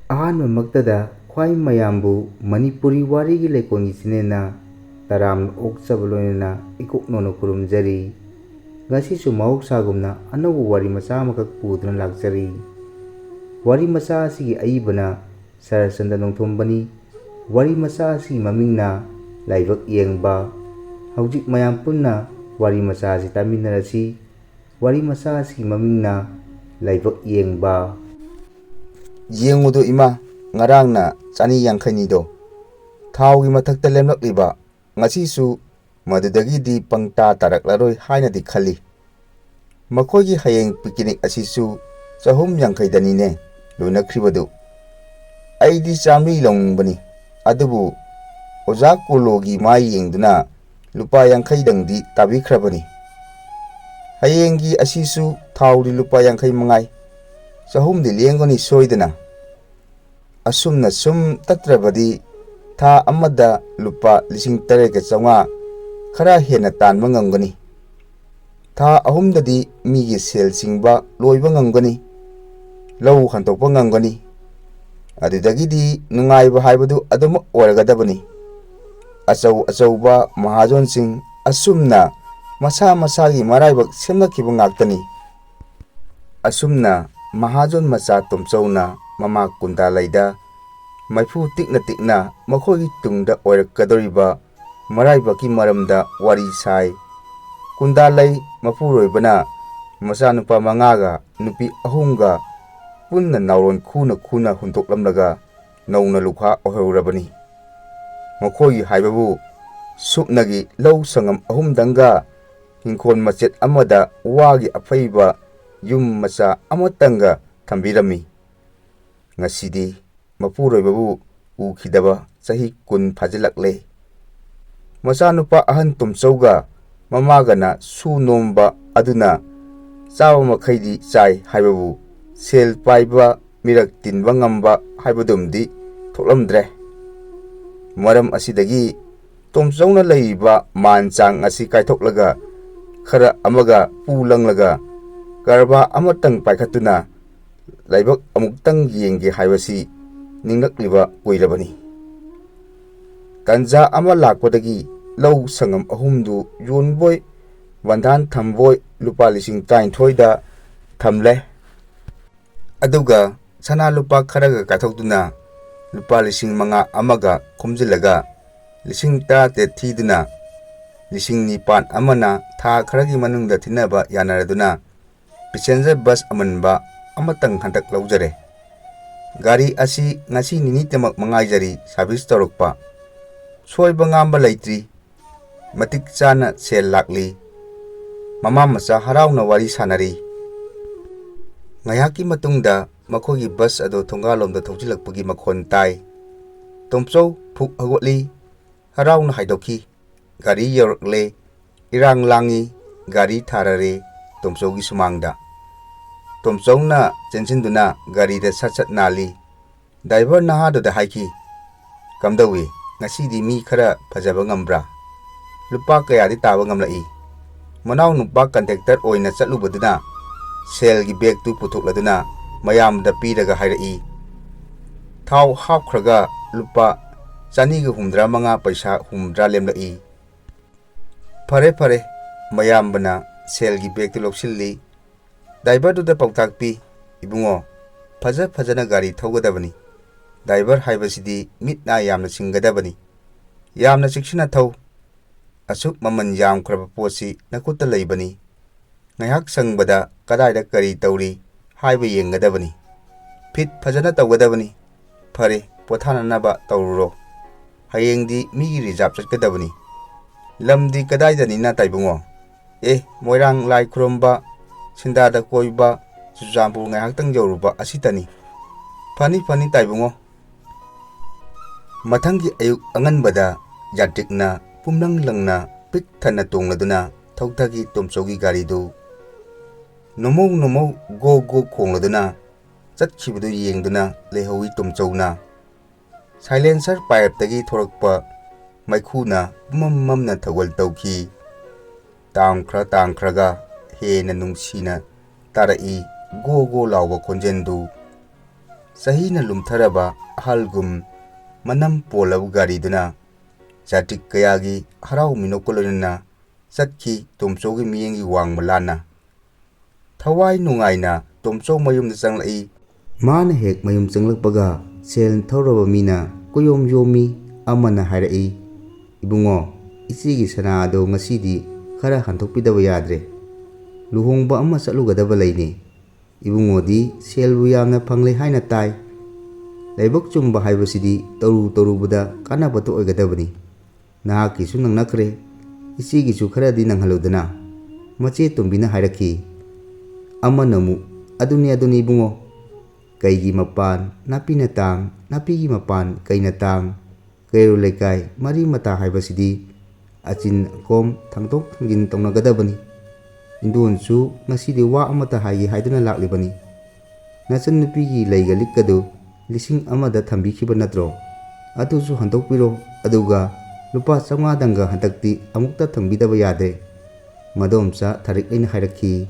ꯑꯍꯥꯟꯕꯃꯛꯇꯗ ꯈ꯭ꯋꯥꯏ ꯃꯌꯥꯝꯕꯨ ꯃꯅꯤꯄꯨꯔꯤ ꯋꯥꯔꯤꯒꯤ leikolgi ꯆꯦꯅꯦꯜꯅ ꯇꯔꯥꯝꯅ ꯑꯣꯛꯆꯕ ꯂꯣꯏꯅꯅ ꯏꯀꯣꯛꯅꯣꯅ ꯈꯨꯔꯨꯝꯖꯔꯤ꯫ ꯉꯁꯤꯁꯨ ꯃꯍꯧꯁꯥꯒꯨꯝꯅ ꯑꯅꯧꯕ ꯋꯥꯔꯤ ꯃꯆꯥ ꯑꯃꯈꯛ ꯄꯨꯗꯨꯅ ꯂꯥꯛꯆꯔꯤ꯫ ꯋꯥꯔꯤ ꯃꯆꯥ ꯑꯁꯤꯒꯤ ꯑꯏꯕꯅ Saratchandra Nongthombaꯅꯤ꯫ ꯋꯥꯔꯤ ꯃꯆꯥ ꯑꯁꯤꯒꯤ ꯃꯃꯤꯡꯅ Leibak yengba꯫ ꯍꯧꯖꯤꯛ ꯃꯌꯥꯝ ꯄꯨꯟꯅ ꯋꯥꯔꯤ ꯃꯆꯥ ꯑꯁꯤ ꯇꯥꯃꯤꯟꯅꯔꯁꯤ꯫ ꯋꯥꯔꯤ ꯃꯆꯥ ꯑꯁꯤꯒꯤ ꯃꯃꯤꯡꯅ Leibak yengba꯫ ꯌꯦꯡꯉꯨꯗꯣ ꯏꯃꯥ, ꯉꯔꯥꯡꯅ 250ꯅꯤꯗꯣ ꯊꯥꯎꯒꯤ ꯃꯊꯛꯇ ꯂꯦꯝꯂꯛꯂꯤꯕ, ꯉꯁꯤꯁꯨ ꯃꯗꯨꯗꯒꯤꯗꯤ ꯄꯪꯇꯥ ꯇꯥꯔꯛꯂꯔꯣꯏ ꯍꯥꯏꯅꯗꯤ ꯈꯜꯂꯤ꯫ ꯃꯈꯣꯏꯒꯤ ꯍꯌꯦꯡ ꯄꯤꯛꯅꯤꯛ ꯑꯁꯤꯁꯨ 350ꯗꯅꯤꯅꯦ ꯂꯣꯏꯅꯈ꯭ꯔꯤꯕꯗꯨ꯫ ꯑꯩꯗꯤ 100 ꯂꯧꯅꯤꯡꯕꯅꯤ, ꯑꯗꯨꯕꯨ ꯑꯣꯖꯥ ꯀꯣꯂꯣꯒꯤ ꯃꯥꯏ ꯌꯦꯡꯗꯨꯅ ꯂꯨꯄꯥ 50ꯗꯪꯗꯤ ꯇꯥꯕꯤꯈ꯭ꯔꯕꯅꯤ꯫ ꯍꯌꯦꯡꯒꯤ ꯑꯁꯤꯁꯨ ꯊꯥꯎꯗꯤ ꯂꯨꯄꯥ 50 ꯃꯉꯥꯏ, 100ꯗꯤ ꯂꯦꯡꯒꯅꯤ ꯁꯣꯏꯗꯅ꯫ ꯑꯁꯨꯝꯅ ꯁꯨꯝ ꯇꯠꯇ꯭ꯔꯕꯗꯤ ꯊꯥ ꯑꯃꯗ ꯂꯨꯄꯥ 8,900 ꯈꯔ ꯍꯦꯟꯅ ꯇꯥꯟꯕ ꯉꯝꯒꯅꯤ꯫ ꯊꯥ 3ꯗꯗꯤ ꯃꯤꯒꯤ ꯁꯦꯜ ꯆꯤꯡꯕ ꯂꯣꯏꯕ ꯉꯝꯒꯅꯤ, ꯂꯧ ꯍꯟꯗꯣꯛꯄ ꯉꯝꯒꯅꯤ꯫ ꯑꯗꯨꯗꯒꯤꯗꯤ ꯅꯨꯡꯉꯥꯏꯕ ꯍꯥꯏꯕꯗꯨ ꯑꯗꯨꯃꯛ ꯑꯣꯏꯔꯒꯗꯕꯅꯤ꯫ ꯑꯆꯧ ꯑꯆꯧꯕ ꯃꯍꯥꯖꯣꯟꯁꯤꯡ ꯑꯁꯨꯝꯅ ꯃꯁꯥ ꯃꯁꯥꯒꯤ ꯃꯔꯥꯏꯕꯛ ꯁꯦꯝꯅꯈꯤꯕ ꯉꯥꯛꯇꯅꯤ꯫ ꯑꯁꯨꯝꯅ ꯃꯍꯥꯖꯣꯟ ꯃꯆꯥ ꯇꯣꯝꯆꯧꯅ ꯃꯃꯥ ꯀꯨꯟꯗꯥꯂꯩꯗ ꯃꯩꯐꯨ ꯇꯤꯛꯅ ꯇꯤꯛꯅ ꯃꯈꯣꯏꯒꯤ ꯇꯨꯡꯗ ꯑꯣꯏꯔꯛꯀꯗꯧꯔꯤꯕ ꯃꯔꯥꯏꯕꯛꯀꯤ ꯃꯔꯝꯗ ꯋꯥꯔꯤ ꯁꯥꯏ꯫ ꯀꯨꯟꯗꯥꯂꯩ ꯃꯄꯨꯔꯣꯏꯕꯅ ꯃꯆꯥꯅꯨꯄꯥ 5ꯒ ꯅꯨꯄꯤ 3ꯒ ꯄꯨꯟꯅ ꯅꯥꯎꯔꯣꯟ ꯈꯨꯅ ꯈꯨꯅ ꯍꯨꯟꯇꯣꯛꯂꯝꯂꯒ ꯅꯧꯅ ꯂꯨꯈꯥ ꯑꯣꯏꯍꯧꯔꯕꯅꯤ꯫ ꯃꯈꯣꯏꯒꯤ ꯍꯥꯏꯕꯕꯨ ꯁꯨꯞꯅꯒꯤ ꯂꯧ ꯁꯪꯒꯝ 3ꯗꯪꯒ ꯍꯤꯡꯈꯣꯜ ꯃꯆꯦꯠ ꯑꯃꯗ ꯋꯥꯒꯤ ꯑꯐꯩꯕ ꯌꯨꯝ ꯃꯆꯥ ꯑꯃꯇꯪꯒ ꯊꯝꯕꯤꯔꯝꯃꯤ꯫ ꯉꯁꯤꯗꯤ ꯃꯄꯨꯔꯣꯏꯕꯕꯨ ꯎꯈꯤꯗꯕ ꯆꯍꯤ 10 ꯐꯥꯖꯤꯜꯂꯛꯂꯦ꯫ ꯃꯆꯥꯅꯨꯄꯥ ꯑꯍꯟ ꯇꯣꯝꯆꯧꯒ ꯃꯃꯥꯒꯅ ꯁꯨ ꯅꯣꯝꯕ ꯑꯗꯨꯅ ꯆꯥꯕ ꯃꯈꯩꯗꯤ ꯆꯥꯏ ꯍꯥꯏꯕꯕꯨ ꯁꯦꯜ ꯄꯥꯏꯕ, ꯃꯤꯔꯛ ꯇꯤꯟꯕ ꯉꯝꯕ ꯍꯥꯏꯕꯗꯨꯃꯗꯤ ꯊꯣꯛꯂꯝꯗ꯭ꯔꯦ꯫ ꯃꯔꯝ ꯑꯁꯤꯗꯒꯤ ꯇꯣꯝꯆꯧꯅ ꯂꯩꯔꯤꯕ ꯃꯥꯟ ꯆꯥꯡ ꯑꯁꯤ ꯀꯥꯏꯊꯣꯛꯂꯒ ꯈꯔ ꯑꯃꯒ ꯄꯨ ꯂꯪꯂꯒ ꯀꯔꯕꯥꯔ ꯑꯃꯇꯪ ꯄꯥꯏꯈꯠꯇꯨꯅ ꯂꯥꯏꯕꯛ ꯑꯃꯨꯛꯇꯪ ꯌꯦꯡꯒꯦ ꯍꯥꯏꯕꯁꯤ ꯅꯤꯡꯂꯛꯂꯤꯕ ꯀꯨꯏꯔꯕꯅꯤ꯫ ꯇꯟꯖꯥ ꯑꯃ ꯂꯥꯛꯄꯗꯒꯤ ꯂꯧ ꯁꯪꯒꯝ 3ꯗꯨ ꯌꯣꯟꯕꯣꯏ ꯕꯟꯙꯥꯟ ꯊꯝꯕꯣꯏ ꯂꯨꯄꯥ 19,000ꯗ ꯊꯝꯂꯦ꯫ ꯑꯗꯨꯒ ꯁꯅꯥ ꯂꯨꯄꯥ ꯈꯔꯒ ꯀꯥꯏꯊꯣꯛꯇꯨꯅ ꯂꯨꯄꯥ 5,000 ꯑꯃꯒ ꯈꯣꯝꯖꯤꯜꯂꯒ 18,000 ꯊꯤꯗꯨꯅ 9,000 ꯑꯃꯅ ꯊꯥ ꯈꯔꯒꯤ ꯃꯅꯨꯡꯗ ꯊꯤꯟꯅꯕ ꯌꯥꯅꯔꯗꯨꯅ ꯄꯦꯁꯦꯟꯖꯔ ꯕꯁ ꯑꯃꯟꯕ ꯑꯃꯇꯪ ꯍꯟꯗꯛ ꯂꯧꯖꯔꯦ꯫ ꯒꯥꯔꯤ ꯑꯁꯤ ꯉꯁꯤ ꯅꯤꯅꯤꯇꯃꯛ ꯃꯉꯥꯏꯖꯔꯤ ꯁꯥꯔꯚꯤꯁ ꯇꯧꯔꯛꯄ꯫ ꯁꯣꯏꯕ ꯉꯥꯝꯕ ꯂꯩꯇ꯭ꯔꯤ, ꯃꯇꯤꯛ ꯆꯥꯅ ꯁꯦꯜ ꯂꯥꯛꯂꯤ꯫ ꯃꯃꯥ ꯃꯆꯥ ꯍꯔꯥꯎꯅ ꯋꯥꯔꯤ ꯁꯥꯅꯔꯤ꯫ ꯉꯥꯏꯍꯥꯛꯀꯤ ꯃꯇꯨꯡꯗ ꯃꯈꯣꯏꯒꯤ ꯕꯁ ꯑꯗꯨ ꯊꯣꯡꯒꯥꯜꯂꯣꯝꯗ ꯊꯧꯖꯤꯜꯂꯛꯄꯒꯤ ꯃꯈꯣꯟ ꯇꯥꯏ꯫ ꯇꯣꯝꯆꯧ ꯐꯨꯛ ꯍꯧꯒꯠꯂꯤ, ꯍꯔꯥꯎꯅ ꯍꯥꯏꯗꯣꯛꯈꯤ꯫ ꯒꯥꯔꯤ ꯌꯧꯔꯛꯂꯦ, ꯏꯔꯥꯡ ꯂꯥꯡꯏ, ꯒꯥꯔꯤ ꯊꯥꯔꯔꯦ ꯇꯣꯝꯆꯧꯒꯤ ꯁꯨꯃꯥꯡꯗ꯫ ꯇꯣꯝꯆꯧꯅ ꯆꯦꯟꯁꯤꯟꯗꯨꯅ ꯒꯥꯔꯤꯗ ꯁꯠ ꯁꯠ ꯅꯥꯜꯂꯤ꯫ ꯗ꯭ꯔꯥꯏꯚꯔ ꯅꯍꯥꯗꯨꯗ ꯍꯥꯏꯈꯤ, "ꯀꯝꯗꯧꯏ, ꯉꯁꯤꯗꯤ ꯃꯤ ꯈꯔ ꯐꯖꯕ ꯉꯝꯕ꯭ꯔꯥ? ꯂꯨꯄꯥ ꯀꯌꯥꯗꯤ ꯇꯥꯕ ꯉꯝꯂꯛꯏ?" ꯃꯅꯥꯎ ꯅꯨꯄꯥ ꯀꯟꯇꯦꯛꯇꯔ ꯑꯣꯏꯅ ꯆꯠꯂꯨꯕꯗꯨꯅ ꯁꯦꯜꯒꯤ ꯕꯦꯒꯇꯨ ꯄꯨꯊꯣꯛꯂꯗꯨꯅ ꯃꯌꯥꯝꯕꯗ ꯄꯤꯔꯒ ꯍꯥꯏꯔꯛꯏ, "ꯊꯥꯎ ꯍꯥꯞꯈ꯭ꯔꯒ ꯂꯨꯄꯥ 275 ꯄꯩꯁꯥ 50 ꯂꯦꯝꯂꯛꯏ"꯫ "ꯐꯔꯦ ꯐꯔꯦ", ꯃꯌꯥꯝꯕꯅ ꯁꯦꯜꯒꯤ ꯕꯦꯒꯇꯨ ꯂꯧꯁꯤꯜꯂꯤ꯫ ꯗ꯭ꯔꯥꯏꯚꯔꯗꯨꯗ ꯄꯥꯎꯇꯥꯛ ꯄꯤ, "ꯏꯕꯨꯡꯉꯣ, ꯐꯖ ꯐꯖꯅ ꯒꯥꯔꯤ ꯊꯧꯒꯗꯕꯅꯤ꯫ ꯗ꯭ꯔꯥꯏꯚꯔ ꯍꯥꯏꯕꯁꯤꯗꯤ ꯃꯤꯠ ꯅꯥ ꯌꯥꯝꯅ ꯁꯤꯡꯒꯗꯕꯅꯤ꯫ ꯌꯥꯝꯅ ꯆꯦꯛꯁꯤꯟꯅ ꯊꯧ꯫ ꯑꯁꯨꯛ ꯃꯃꯜ ꯌꯥꯝꯈ꯭ꯔꯕ ꯄꯣꯠꯁꯤ ꯅꯈꯨꯠꯇ ꯂꯩꯕꯅꯤ꯫ ꯉꯥꯏꯍꯥꯛ ꯁꯪꯕꯗ ꯀꯗꯥꯏꯗ ꯀꯔꯤ ꯇꯧꯔꯤ ꯍꯥꯏꯕ ꯌꯦꯡꯒꯗꯕꯅꯤ꯫ ꯐꯤꯠ ꯐꯖꯅ ꯇꯧꯒꯗꯕꯅꯤ꯫ ꯐꯔꯦ, ꯄꯣꯊꯥꯅꯅꯕ ꯇꯧꯔꯨꯔꯣ꯫ ꯍꯌꯦꯡꯗꯤ ꯃꯤꯒꯤ ꯔꯤꯖꯥꯕ ꯆꯠꯀꯗꯕꯅꯤ꯫ ꯂꯝꯗꯤ ꯀꯗꯥꯏꯗꯅꯤꯅ ꯇꯥꯏꯕꯨꯡꯉꯣ?" "ꯃꯣꯏꯔꯥꯡ ꯂꯥꯏ ꯈꯨꯔꯨꯝꯕ, ꯁꯤꯟꯗꯥꯗ ꯀꯣꯏꯕ, ꯆꯨꯔꯆꯥꯟꯄꯨꯔ ꯉꯥꯏꯍꯥꯛꯇꯪ ꯌꯧꯔꯨꯕ ꯑꯁꯤꯇꯅꯤ." "ꯐꯅꯤ ꯐꯅꯤ ꯇꯥꯏꯕꯨꯡꯉꯣ." ꯃꯊꯪꯒꯤ ꯑꯌꯨꯛ ꯑꯉꯟꯕꯗ ꯌꯥꯇ꯭ꯔꯤꯛꯅ ꯄꯨꯝꯅꯪ ꯂꯪꯅ ꯄꯤꯛ ꯊꯟꯅ ꯇꯣꯡꯂꯗꯨꯅ ꯊꯧꯊꯈꯤ ꯇꯣꯝꯆꯧꯒꯤ ꯒꯥꯔꯤꯗꯨ꯫ ꯅꯣꯃꯧ ꯅꯣꯃꯧ ꯒꯣ ꯒꯣ ꯈꯣꯡꯂꯗꯨꯅ ꯆꯠꯈꯤꯕꯗꯨ ꯌꯦꯡꯗꯨꯅ ꯂꯩꯍꯧꯏ ꯇꯣꯝꯆꯧꯅ꯫ ꯁꯥꯏꯂꯦꯟꯁꯔ ꯄꯥꯏꯞꯇꯒꯤ ꯊꯣꯔꯛꯄ ꯃꯩꯈꯨꯅ ꯄꯨꯝꯃꯝ ꯃꯝꯅ ꯊꯧꯒꯜ ꯇꯧꯈꯤ꯫ sahina lumtharaba ahalgum manam polab gariduna jatik kayagi harau minokolonina satki Tomchaugi miyengi wang malana thawai nungaina Tomchau mayum changlai mana hek mayum changlakpaga shel thoraba mina koyom yomi amana hairai ibungo ichigi sana ado ngasidi khara hanthokpidaba yadre luhongba ama chatlugadaba leine ibungodi shel bu yamna phangle haina tai Leibak chumba haibasidi tarubada kanaba to oigadabani nahaki su nangnakre ichigi su kharadi nanghaludana mache tombina hairaki amanamu aduni ibungo kaigi mapan napina tang napigi mapan kaina tang kairu lekai mari mata haibasidi achin kom thangtok thangin tongnagadabani indonsu ngasidi wa amata haigi haiduna laklibani nasan nupigi leiga likkadu lising amada thambikiba natro atusu hantokpiro aduga lupa 500 danga hantakti amukta thangbidaba yade madomsa tharik leina hairaki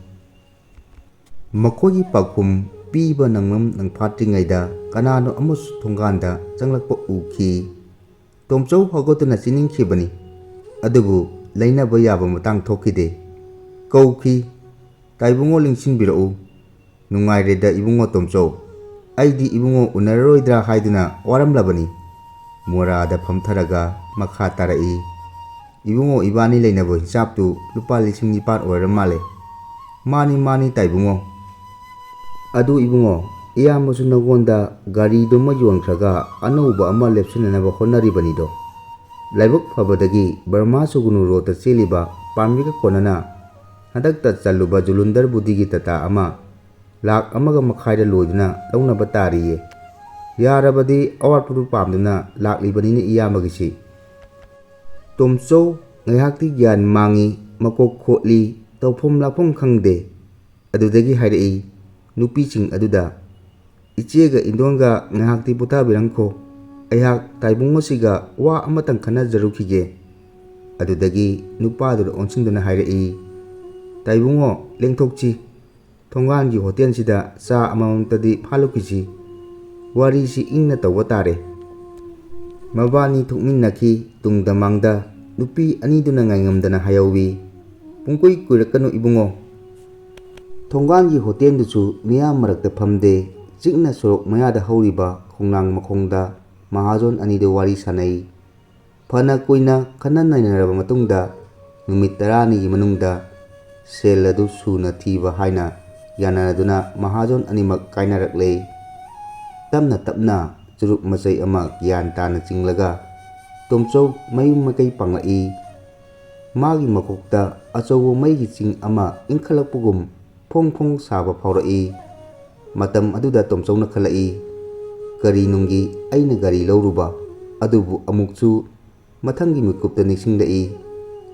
makogi pakum piba nangnam nangphatringaida kanano amus thonganda changlakpa uki Tomchau hagotuna chiningkhibani adubu leinaba yaba matang thokide kौखि taibungo lingsinbirau nungaireda ibungo Tomchau aidi ibungo unaroidra haiduna waramlabani morada phamtharaga makha tarai ibungo ibani leinabo hisabtu lupa 7,000 oiramale mani taibungo adu ibungo iyamasu nagonda gari doma yonkhraga anauba ama lepsinanaba honaribanido Leibak phabadagi Burma sugunu rota cheliba pambiga konana hadakta chaluba julundar budigi tata ama lak amaga makhaida loiduna launaba tariye yarabadi awatpudu pamduna laklibanini iyamagisi Tomchau ngaihakti gyan mangi makok khotli tawphom lakphom khangde adudagi hairai nupiching aduda ichega indonga ngaihakti putabirangkho aihak taibungo siga wa amatang khana jarukhige adudagi nupadura onsinduna hairai taibungo lengthokchi thongangi hotel sida cha amamtadi phalukisi wari si ingna tawwa tare mabani thukminnaki tungdamangda nupi aniduna ngaingamdana hayawi pungkoi kuirakanu ibungo thongangi hotel duchu miyam marakta phamde chikna sorok mayada horiba khongnang makhongda mahajon anido wari sanai phana koina khana nainaraba matungda numit 10 gi manungda shel adu suna thiba haina yanaduna mahajon animak kainarakle tapna churup machai ama gyan tana chinglaga Tomchau mayum makai pangai magi makokta achowo maigi ching ama ingkhalakpugum phong saba phaurai matam aduda Tomchau na khalai gari nungi aina gari lauruba adubu amukchu mathangi mikupta nisinglai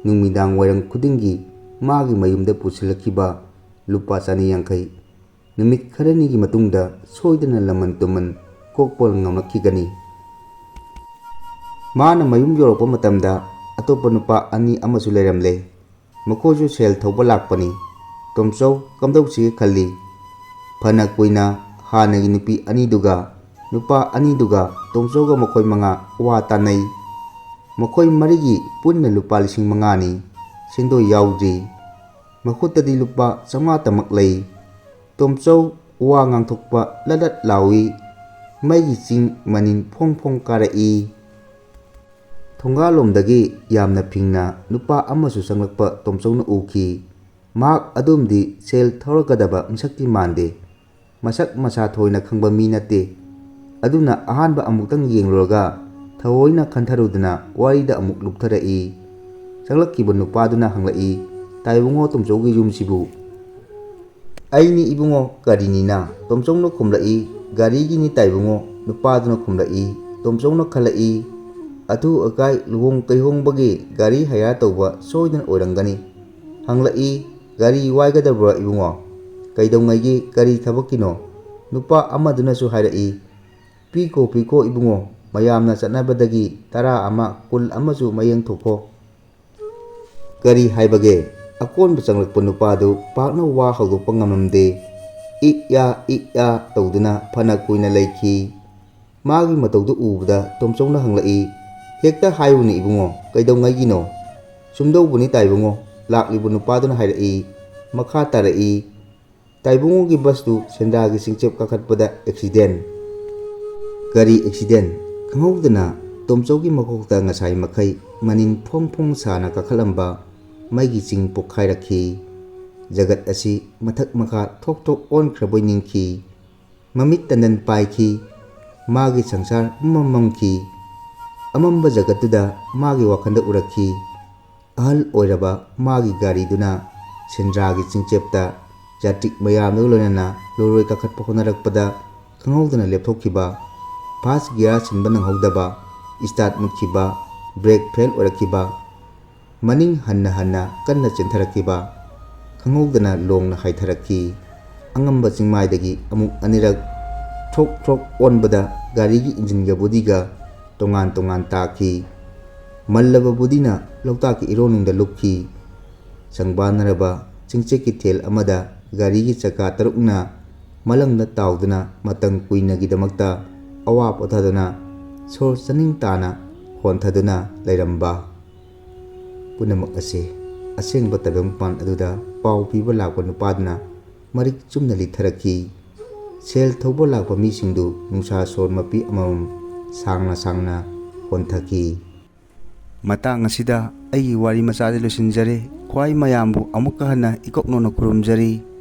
nungmidang wairang khudingi magi mayumda pusilakiba lupa 150 numit kharani gi matungda soidana laman tuman kokpol ngamnakhigani mana mayum yoroppa matamda atopa nupa ani amasu leiramle makoju shel thoba lakpani Tomchau kamdauchi khalli phana koina hanagi nupi ani duga nupa ani duga Tomchauga makoi manga wa tanai makoi marigi punna lupa 5,000 ni sindo yaudri makhutadi lupa 500 tamak lei Tomchau wa ngangthokpa ladat lawi maigi ching manin phong karai thongalomdagi yamna phingna nupa amasu sanglakpa Tomchau na uki mak adumdi shel thoragadaba msakti mande masak masa thoina khangba mi nate aduna ahanba amuktang yengluraga thawoina khantharuduna warida amuk luptharai sanglakkiba nupaduna hanglai taibungo Tomchaugi yumsibu aini ibungo garinina Tomchauno khumlai garigini taibungo nupaduna khumlai Tomchauno khalai atu akai luhong kaihongbagi gari haya tawba soidan orangani hanglai gari waigadabra ibungo kaidongaigi gari thabakino nupa amaduna su hairai piko ibungo mayamna chatnabadagi 10 ama 10 amasu mayeng thokho gari haibage akon bachanglakpa nupadu pakna wa hagokpa ngamamde ik ya tꯧduna fana kuina leikhi. Magi mataudu ubada Tomchowna hanglai, hekta hayuni ibungo kaidongaigino. Sumdobuni taibungo laklibu nupaduna hairai, makha tarai. Taibungo gi bastu sendragi singchep kakhatpada accident. Gari accident khanghaudana Tomchowgi makokta ngasai makai manin phong sana kakhalamba maigi ching pokhairakhi. Jagat asi mathak makha thok on khraboi ningkhi. Mamit tanan paikhi. Magi sangsar mamamki. Amamba jagatuda magi wakhanda urakhi. Ahal oiraba magi gari duna sendragi chingchepta jatik mayamna loinana loroi kakhatpa honarakpada khanghaudana lepthokhiba. Fast gear sinba nanghaudaba, start mutkiba, brake fail orakhiba. Maning hanna kanna chentharakhiba. Khanghaudana longna haitharakhi. Angamba chingmaidagi amuk anirak thok onbada garigi engine ga body ga tongan takhi. Mallaba budina lautaki ironungda lukhi. Sangbanaraba chingcheki tel amada garigi chaka tarukna malangda tauduna matang kuinagidamakta awa pothaduna sor chaning tana honthaduna leiramba. Punamak ase asengba tabangpan aduda pau piba lakpa nupaduna marik chumna litharakhi. Shel thauba lakpa misingdu nungsa sor mapi amam sangna honthaki. Matang asida ai wari machadi losinjare khwai mayambu amukka hana ikoknona kurumjari.